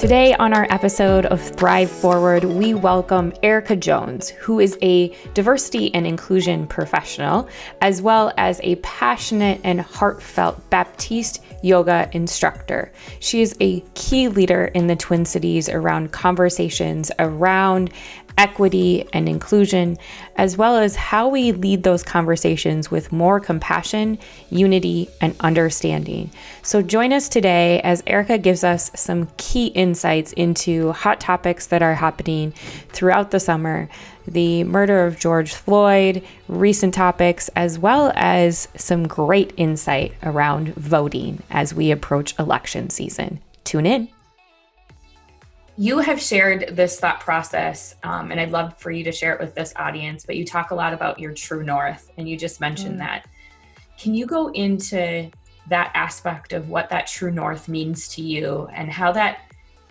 Today on our episode of Thrive Forward, we welcome Ericka Jones, who is a diversity and inclusion professional, as well as a passionate and heartfelt Baptiste yoga instructor. She is a key leader in the Twin Cities around conversations around equity and inclusion, as well as how we lead those conversations with more compassion, unity, and understanding. So join us today as Ericka gives us some key insights into hot topics that are happening throughout the summer, the murder of George Floyd, recent topics, as well as some great insight around voting as we approach election season. Tune in. You have shared this thought process, and I'd love for you to share it with this audience, but you talk a lot about your true north, and you just mentioned that. Can you go into that aspect of what that true north means to you and how that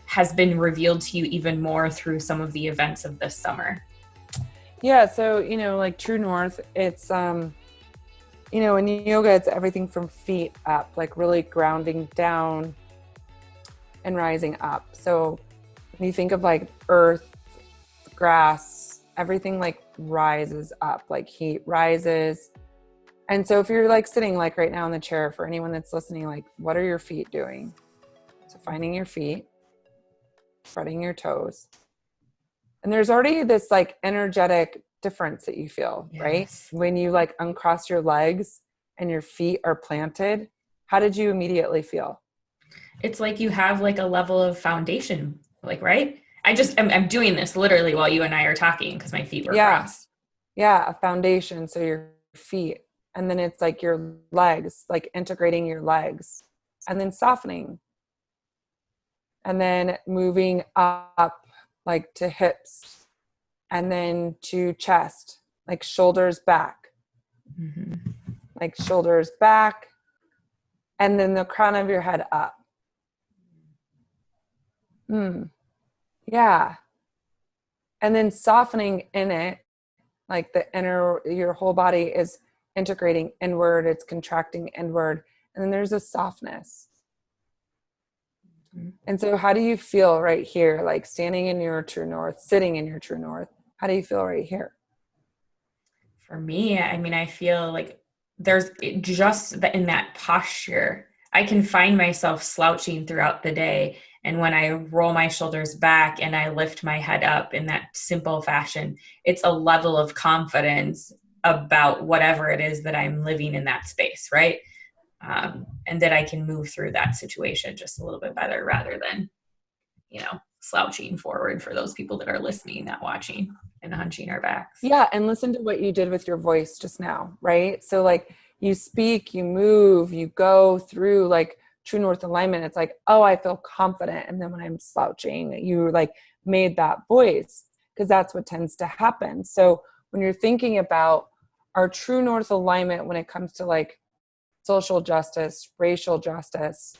has been revealed to you even more through some of the events of this summer? Yeah, so, like true north, it's, in yoga, it's everything from feet up, like really grounding down and rising up. So when you think of like earth, grass, everything like rises up, like heat rises. And so if you're like sitting like right now in the chair, for anyone that's listening, like what are your feet doing? So finding your feet, spreading your toes. And there's already this like energetic difference that you feel, yes, right? When you like uncross your legs and your feet are planted, how did you immediately feel? It's like you have like a level of foundation, like, right? I'm doing this literally while you and I are talking because my feet were crossed. Yeah, a foundation. So your feet, and then it's like your legs, like integrating your legs, and then softening, and then moving up like to hips, and then to chest, like shoulders back, like shoulders back, and then the crown of your head up. Yeah. And then softening in it, like your whole body is integrating inward, it's contracting inward, and then there's a softness. And so how do you feel right here, like standing in your true north, sitting in your true north? How do you feel right here? For me, I feel like there's just in that posture, I can find myself slouching throughout the day. And when I roll my shoulders back and I lift my head up in that simple fashion, it's a level of confidence about whatever it is that I'm living in that space, right? And that I can move through that situation just a little bit better rather than, slouching forward for those people that are listening, not watching, and hunching our backs. Yeah, and listen to what you did with your voice just now, right? So like you speak, you move, you go through like true north alignment. It's like, oh, I feel confident. And then when I'm slouching, you like made that voice, because that's what tends to happen. So when you're thinking about our true north alignment, when it comes to like social justice, racial justice,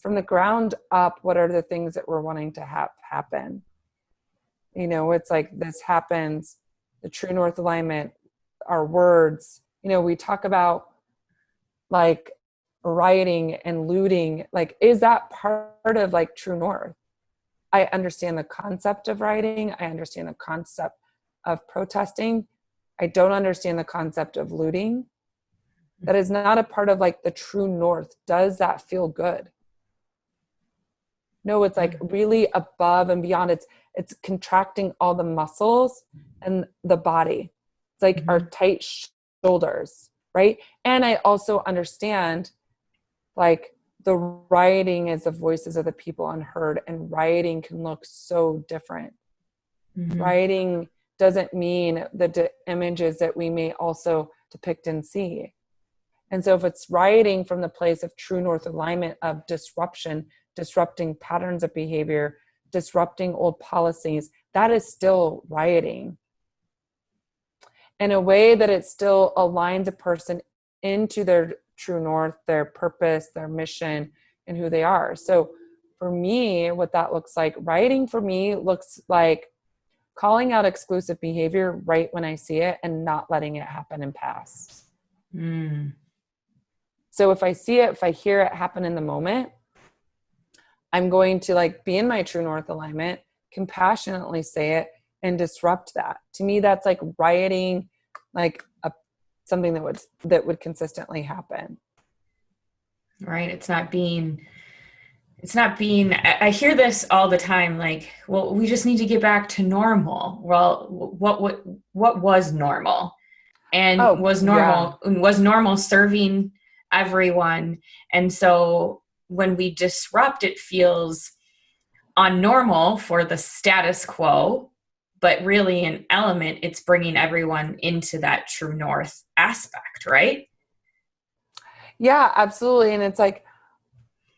from the ground up, what are the things that we're wanting to have happen? It's like this happens, the true north alignment, our words, we talk about like rioting and looting, like, is that part of like true north? I understand the concept of rioting. I understand the concept of protesting. I don't understand the concept of looting. That is not a part of like the true north. Does that feel good? No, it's like really above and beyond. It's contracting all the muscles and the body. It's like our tight shoulders, right? And I also understand like the rioting is the voices of the people unheard, and rioting can look so different. Rioting doesn't mean the images that we may also depict and see. And so if it's rioting from the place of true north alignment of disruption, disrupting patterns of behavior, disrupting old policies, that is still rioting in a way that it still aligns a person into their true north, their purpose, their mission, and who they are. So for me, what that looks like, rioting for me looks like calling out exclusive behavior right when I see it and not letting it happen and pass. So if I see it, if I hear it happen in the moment, I'm going to like be in my true north alignment, compassionately say it, and disrupt that. To me, that's like rioting, like something that would consistently happen. Right. I hear this all the time, like, well, we just need to get back to normal. Well, what was normal? And Oh, yeah. was normal serving everyone. And so when we disrupt, it feels unnormal for the status quo, but really an element, it's bringing everyone into that true north aspect, right? Yeah, absolutely. And it's like,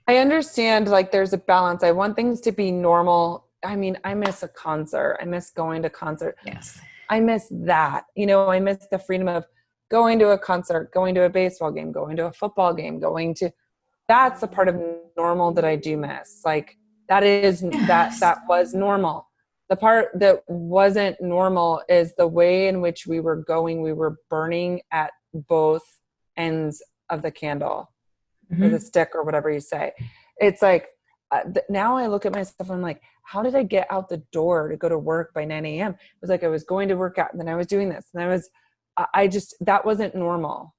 I understand like there's a balance. I want things to be normal. I mean, I miss a concert. I miss going to concert. Yes. I miss that. You know, I miss the freedom of going to a concert, going to a baseball game, going to a football game, that's the part of normal that I do miss. Like Yes. that was normal. The part that wasn't normal is the way in which we were going. We were burning at both ends of the candle or the stick or whatever you say. It's like, now I look at myself and I'm like, how did I get out the door to go to work by 9 a.m.? It was like I was going to work out and then I was doing this and I just, that wasn't normal.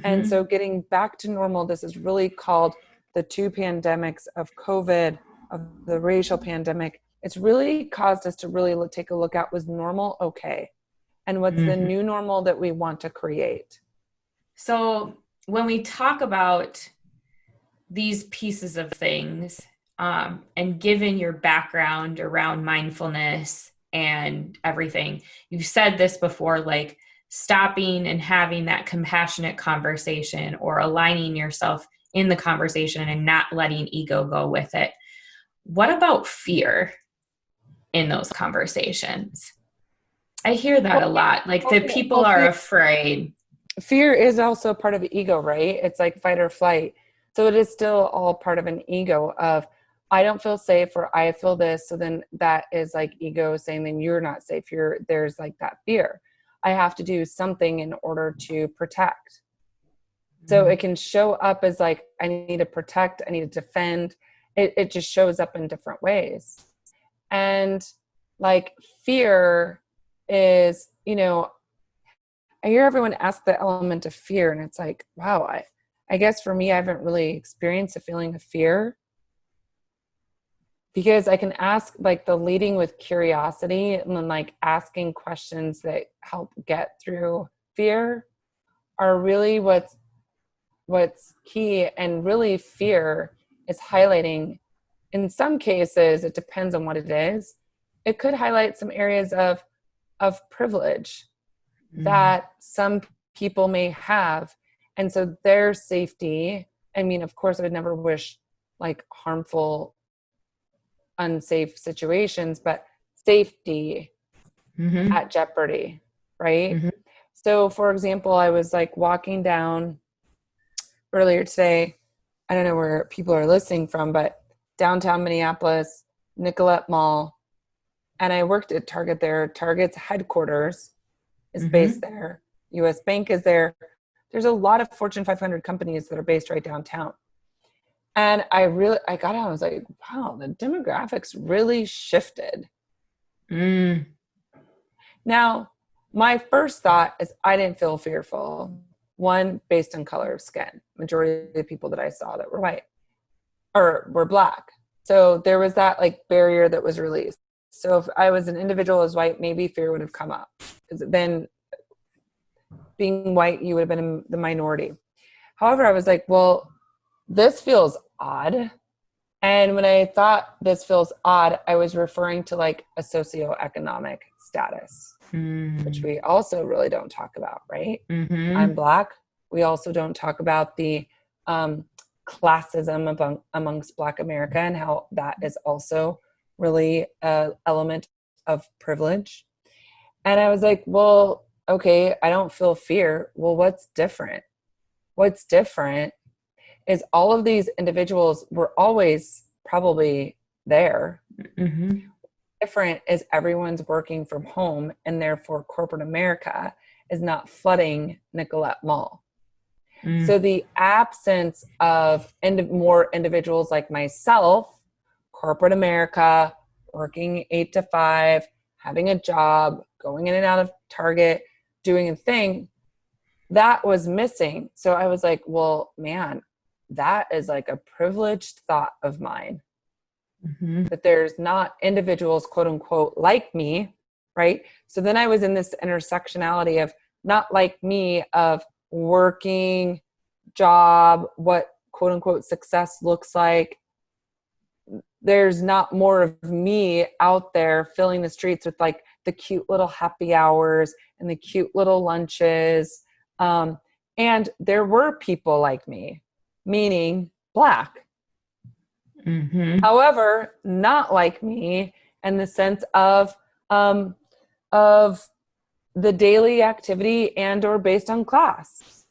And so getting back to normal, this is really called the two pandemics of COVID, of the racial pandemic. It's really caused us to really take a look at, was normal okay? And what's the new normal that we want to create? So when we talk about these pieces of things, and given your background around mindfulness and everything, you've said this before, like stopping and having that compassionate conversation or aligning yourself in the conversation and not letting ego go with it. What about fear in those conversations? I hear that a lot. Like that people are afraid. Fear is also part of ego, right? It's like fight or flight. So it is still all part of an ego of, I don't feel safe or I feel this. So then that is like ego saying, then you're not safe. There's like that fear. I have to do something in order to protect. So it can show up as like, I need to protect, I need to defend. It just shows up in different ways. And like fear is, you know, I hear everyone ask the element of fear and it's like, wow, I guess for me, I haven't really experienced a feeling of fear because I can ask like the leading with curiosity and then like asking questions that help get through fear are really what's key. And really fear is highlighting, in some cases, it depends on what it is. It could highlight some areas of privilege that some people may have. And so their safety, I mean, of course, I would never wish like harmful, unsafe situations, but safety at jeopardy, right? So for example, I was like walking down earlier today, I don't know where people are listening from, but downtown Minneapolis, Nicollet Mall, and I worked at Target there. Target's headquarters is based there. US Bank is there. There's a lot of Fortune 500 companies that are based right downtown. And I got out, I was like, wow, the demographics really shifted. Now, my first thought is I didn't feel fearful. One, based on color of skin. Majority of the people that I saw that were white or were black. So there was that like barrier that was released. So if I was an individual as white, maybe fear would have come up. Because then being white, you would have been in the minority. However, I was like, well, this feels odd. And when I thought this feels odd, I was referring to like a socioeconomic status, which we also really don't talk about, right? I'm Black. We also don't talk about the classism amongst Black America and how that is also really an element of privilege. And I was like, well, okay, I don't feel fear. Well, what's different? What's different is all of these individuals were always probably there. Different is everyone's working from home and therefore corporate America is not flooding Nicollet Mall. So the absence of more individuals like myself corporate America, working 8 to 5, having a job, going in and out of Target, doing a thing, that was missing. So I was like, well, man, that is like a privileged thought of mine. That there's not individuals, quote unquote, like me, right? So then I was in this intersectionality of not like me, of working, job, what quote unquote success looks like. There's not more of me out there filling the streets with like the cute little happy hours and the cute little lunches. And there were people like me, meaning Black. However, not like me in the sense of the daily activity and or based on class.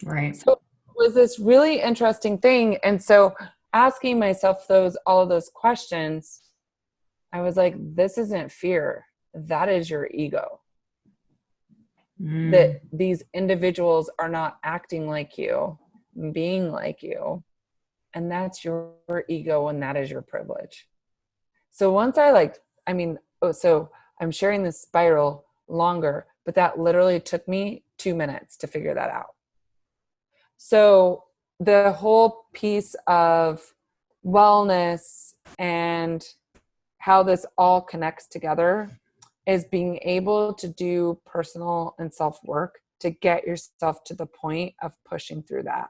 Right. So it was this really interesting thing. And so asking myself all of those questions, I was like, this isn't fear. That is your ego. That these individuals are not acting like you, being like you. And that's your ego, and that is your privilege. So once so I'm sharing this spiral longer, but that literally took me 2 minutes to figure that out. So the whole piece of wellness and how this all connects together is being able to do personal and self-work to get yourself to the point of pushing through that.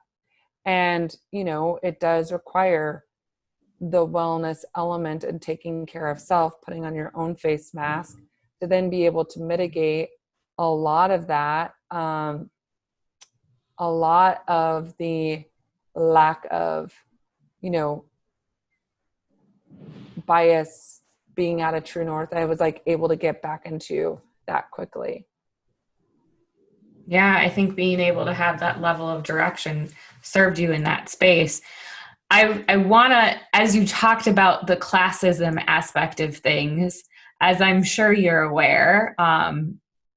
And, it does require the wellness element and taking care of self, putting on your own face mask to then be able to mitigate a lot of that, a lot of the lack of, bias being out of true north. I was like able to get back into that quickly. Yeah, I think being able to have that level of direction served you in that space. I want to, as you talked about the classism aspect of things, as I'm sure you're we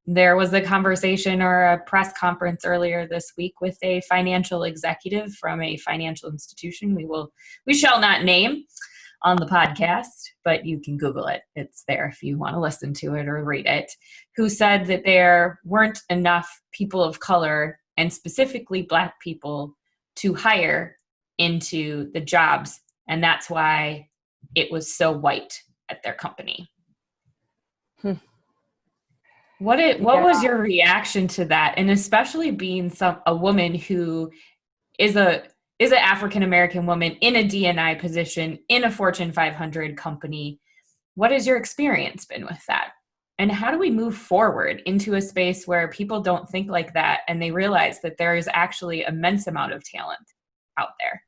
there was a conversation or a press conference earlier this week with a financial executive from a financial institution we shall not name on the podcast, but you can Google it. It's there if you want to listen to it or read it, who said that there weren't enough people of color, and specifically Black people, to hire into the jobs. And that's why it was so white at their company. What was your reaction to that? And especially being a woman who is an African-American woman in a D&I position in a Fortune 500 company. What has your experience been with that? And how do we move forward into a space where people don't think like that and they realize that there is actually immense amount of talent out there?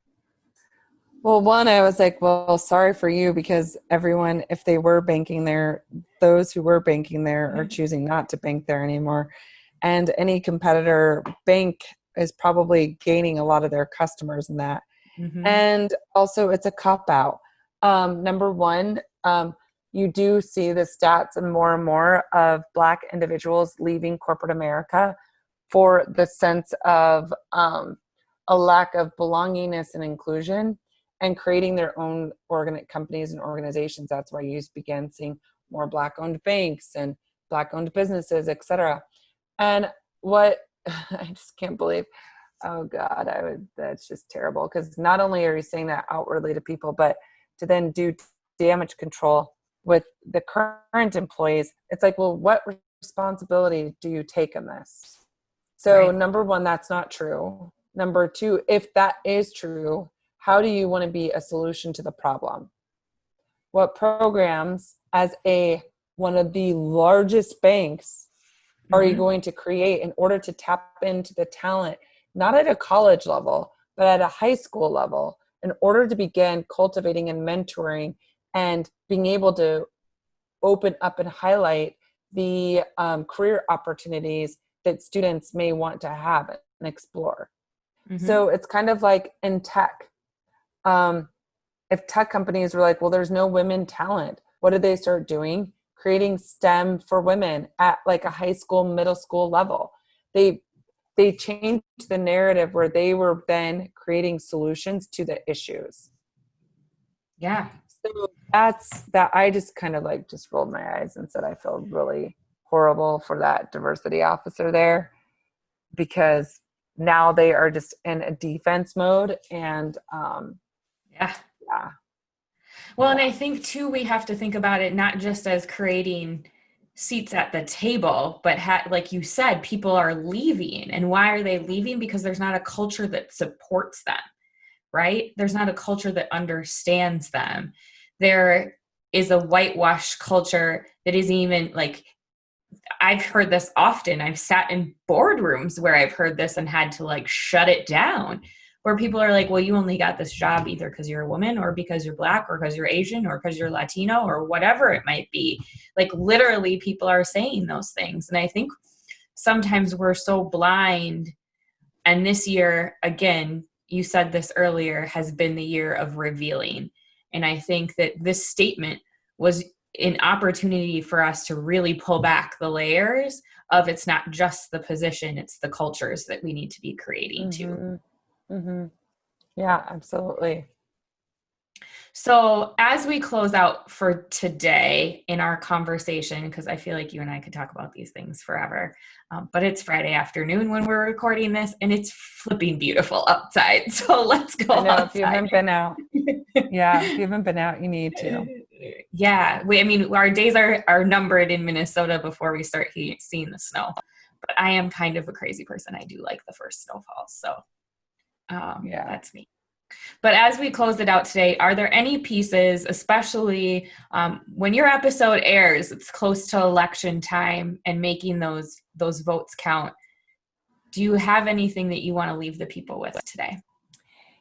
Well, one, I was like, well, sorry for you, because everyone, if they were banking there, those who were banking there are choosing not to bank there anymore. And any competitor bank is probably gaining a lot of their customers in that. And also it's a cop-out. Number one, you do see the stats and more of Black individuals leaving corporate America for the sense of a lack of belongingness and inclusion, and creating their own companies and organizations. That's why you begin seeing more Black-owned banks and Black-owned businesses, etc. And what I just can't believe, oh God, that's just terrible. Because not only are you saying that outwardly to people, but to then do damage control with the current employees, it's like, well, what responsibility do you take in this? So Number one, that's not true. Number two, if that is true, how do you want to be a solution to the problem? What programs, as one of the largest banks, are you going to create in order to tap into the talent, not at a college level, but at a high school level, in order to begin cultivating and mentoring and being able to open up and highlight the career opportunities that students may want to have and explore? So it's kind of like in tech. If tech companies were like, well, there's no women talent, what did they start doing? Creating STEM for women at like a high school, middle school level. They changed the narrative where they were then creating solutions to the issues. Yeah. So that's that. I just kind of like just rolled my eyes and said I feel really horrible for that diversity officer there, because now they are just in a defense mode. And Yeah. yeah. Well, and I think too, we have to think about it not just as creating seats at the table, but like you said, people are leaving. And why are they leaving? Because there's not a culture that supports them, right? There's not a culture that understands them. There is a whitewash culture that isn't even like, I've heard this often. I've sat in boardrooms where I've heard this and had to like shut it down, where people are like, well, you only got this job either because you're a woman or because you're Black or because you're Asian or because you're Latino or whatever it might be. Like literally people are saying those things. And I think sometimes we're so blind. And this year, again, you said this earlier, has been the year of revealing. And I think that this statement was an opportunity for us to really pull back the layers of, it's not just the position, it's the cultures that we need to be creating too. Mm-hmm. Yeah, absolutely. So as we close out for today in our conversation, because I feel like you and I could talk about these things forever, but it's Friday afternoon when we're recording this and it's flipping beautiful outside. So let's go I know, outside. if you haven't been out. Yeah, if you haven't been out, you need to. Yeah, I mean, our days are numbered in Minnesota before we start seeing the snow. But I am kind of a crazy person. I do like the first snowfall. So Yeah. that's me. But as we close it out today, are there any pieces, especially when your episode airs, it's close to election time and making those votes count? Do you have anything that you want to leave the people with today?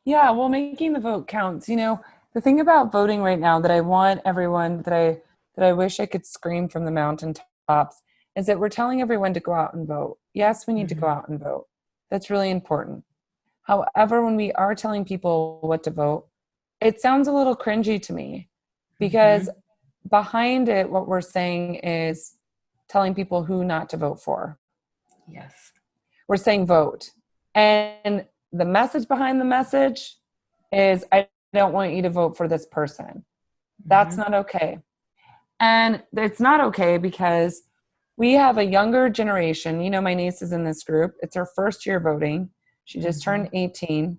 Yeah, well, making the vote counts. You know, the thing about voting right now that I want everyone, that I wish I could scream from the mountaintops, is that we're telling everyone to go out and vote. Yes, we need to go out and vote. That's really important. However, when we are telling people what to vote, it sounds a little cringy to me, because behind it, what we're saying is telling people who not to vote for. Yes. We're saying vote. And the message behind the message is, I don't want you to vote for this person. That's not okay. And it's not okay because we have a younger generation. You know, my niece is in this group. It's her first year voting. She just turned 18.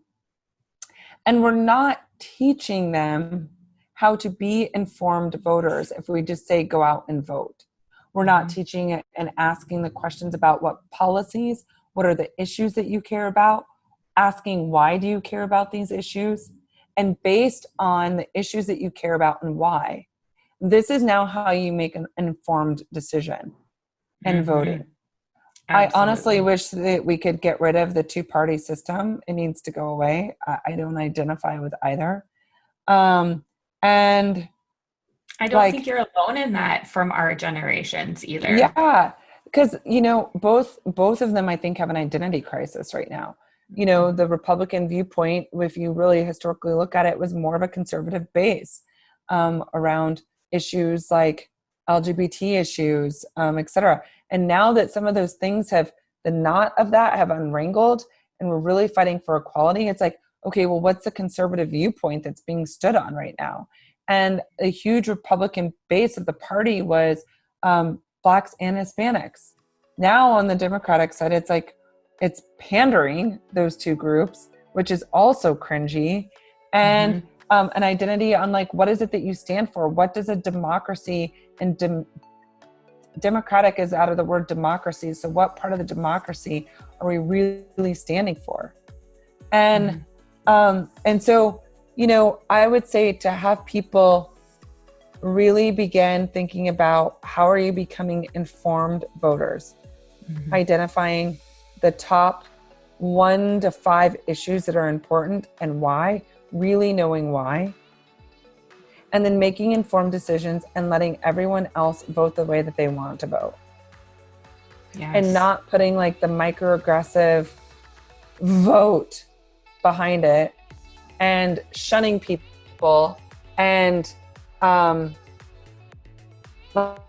And we're not teaching them how to be informed voters if we just say go out and vote. We're not teaching it and asking the questions about what policies, what are the issues that you care about, asking why do you care about these issues, and based on the issues that you care about and why, this is now how you make an informed decision in voting. Absolutely. I honestly wish that we could get rid of the two-party system. It needs to go away. I don't identify with either. And I don't think you're alone in that from our generations either. Yeah, because, you know, both of them, I think, have an identity crisis right now. You know, the Republican viewpoint, if you really historically look at it, was more of a conservative base around issues like LGBT issues, et cetera. And now that some of those things the knot of that have unwrangled and we're really fighting for equality, it's like, okay, well, what's the conservative viewpoint that's being stood on right now? And a huge Republican base of the party was Blacks and Hispanics. Now on the Democratic side, it's like, it's pandering those two groups, which is also cringy. And an identity on like, what is it that you stand for? What does a democracy and democratic is out of the word democracy. So what part of the democracy are we really standing for? And so, you know, I would say to have people really begin thinking about, how are you becoming informed voters? Identifying the top 1 to 5 issues that are important and why, really knowing why, and then making informed decisions and letting everyone else vote the way that they want to vote. Yes. And not putting like the microaggressive vote behind it and shunning people and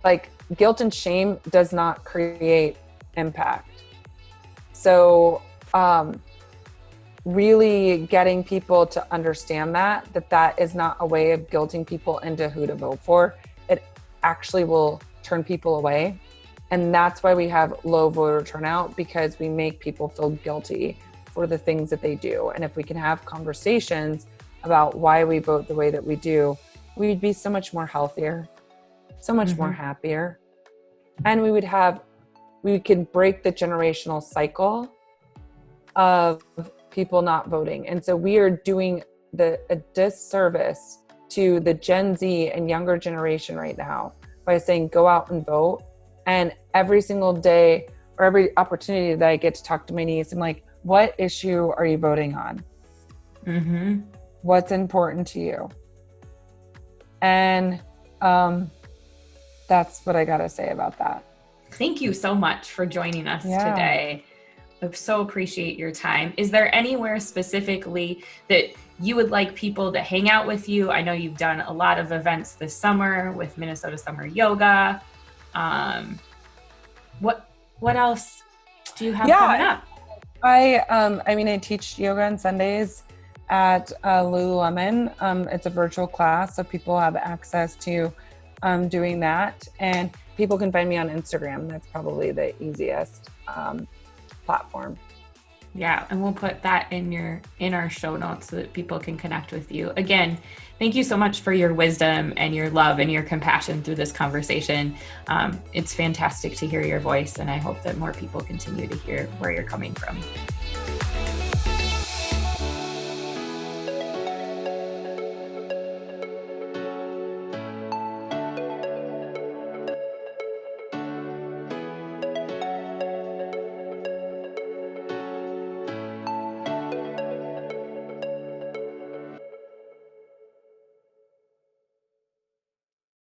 like guilt and shame does not create impact. So really getting people to understand that is not a way of guilting people into who to vote for. It actually will turn people away. And that's why we have low voter turnout, because we make people feel guilty for the things that they do. And if we can have conversations about why we vote the way that we do, we'd be so much more healthier, so much more happier. And we could break the generational cycle of people not voting. And so we are doing a disservice to the Gen Z and younger generation right now by saying, go out and vote. And every single day or every opportunity that I get to talk to my niece, I'm like, what issue are you voting on? What's important to you? And that's what I got to say about that. Thank you so much for joining us today. I so appreciate your time. Is there anywhere specifically that you would like people to hang out with you? I know you've done a lot of events this summer with Minnesota Summer Yoga. What else do you have coming up? I teach yoga on Sundays at Lululemon. It's a virtual class, so people have access to doing that. And people can find me on Instagram. That's probably the easiest platform. Yeah, and we'll put that in our show notes so that people can connect with you. Again, thank you so much for your wisdom and your love and your compassion through this conversation. It's fantastic to hear your voice, and I hope that more people continue to hear where you're coming from.